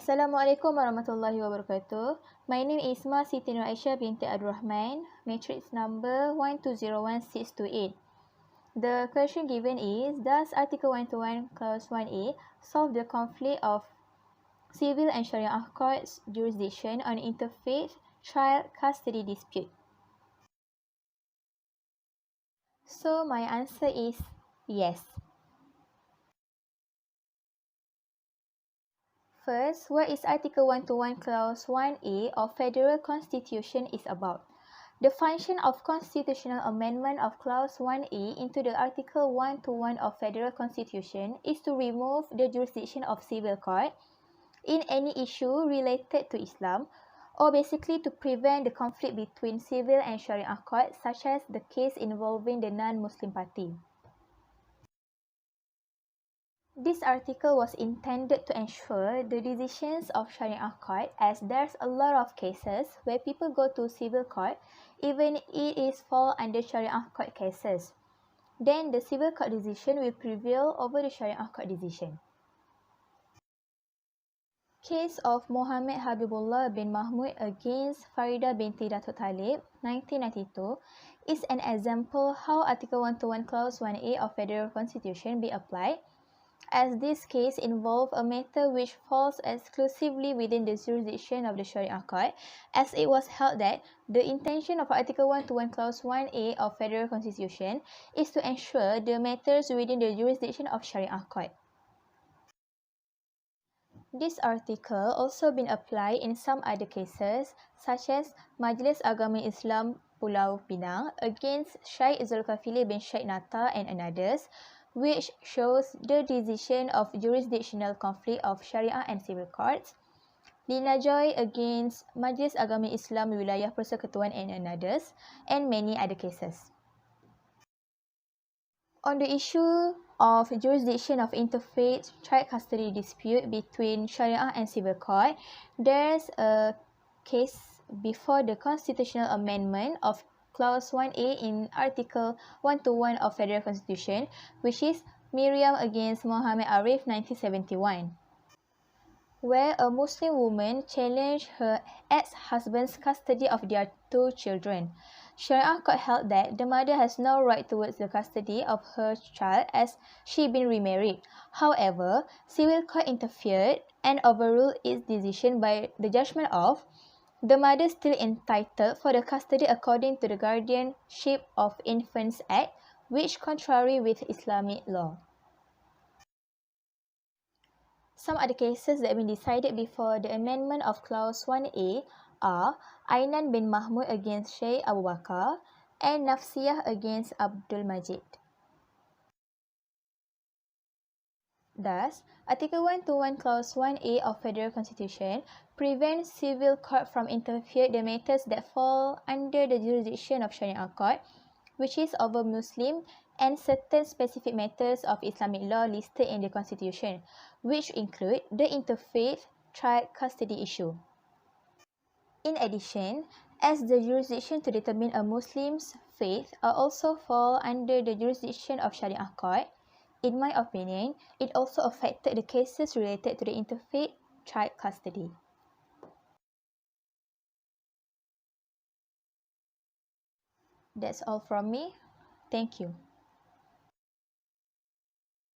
Assalamualaikum warahmatullahi wabarakatuh. My name is Siti Aisyah binti abdul rahman, matrix number 1201628. The question given is, does Article 121 Clause 1A solve the conflict of civil and Sharia courts jurisdiction on interfaith child custody dispute? So my answer is yes. First, what is Article 121 Clause 1A of Federal Constitution is about? The function of constitutional amendment of Clause 1A into the Article 121 of Federal Constitution is to remove the jurisdiction of civil court in any issue related to Islam, or basically to prevent the conflict between civil and Sharia court, such as the case involving the non-Muslim party. This article was intended to ensure the decisions of Sharia court, as there's a lot of cases where people go to civil court even it is fall under Sharia court cases. Then the civil court decision will prevail over the Sharia court decision. Case of Muhammad Habibullah bin Mahmud against Farida binti Datuk Talib, 1992, is an example how Article 121 Clause 1A of Federal Constitution be applied, as this case involved a matter which falls exclusively within the jurisdiction of the Sharia court, as it was held that the intention of Article 121 Clause 1A of Federal Constitution is to ensure the matters within the jurisdiction of Sharia court. This article also been applied in some other cases, such as Majlis Agama Islam Pulau Pinang against Syed Zulkifli bin Syed Nata and others, which shows the decision of jurisdictional conflict of Sharia and civil courts, Lina Joy against Majlis Agama Islam Wilayah Persekutuan and others, and many other cases. On the issue of jurisdiction of interfaith child custody dispute between Sharia and civil court, there's a case before the constitutional amendment of Clause 1A in Article 121 of Federal Constitution, which is Miriam against Muhammad Arif 1971, where a Muslim woman challenged her ex-husband's custody of their 2 children. Sharia court held that the mother has no right towards the custody of her child as she been remarried. However, civil court interfered and overruled its decision by the judgment of the mother still entitled for the custody according to the Guardianship of Infants Act, which contrary with Islamic law. Some other cases that have been decided before the amendment of Clause 1A are Ainan bin Mahmud against Sheikh Abu Bakar and Nafsiyah against Abdul Majid. Thus, Article 121 Clause 1A of Federal Constitution prevents civil court from interfering the matters that fall under the jurisdiction of Sharia court, which is over Muslim and certain specific matters of Islamic law listed in the Constitution, which include the interfaith child custody issue. In addition, as the jurisdiction to determine a Muslim's faith also fall under the jurisdiction of Sharia court, in my opinion, it also affected the cases related to the interfaith child custody. That's all from me. Thank you.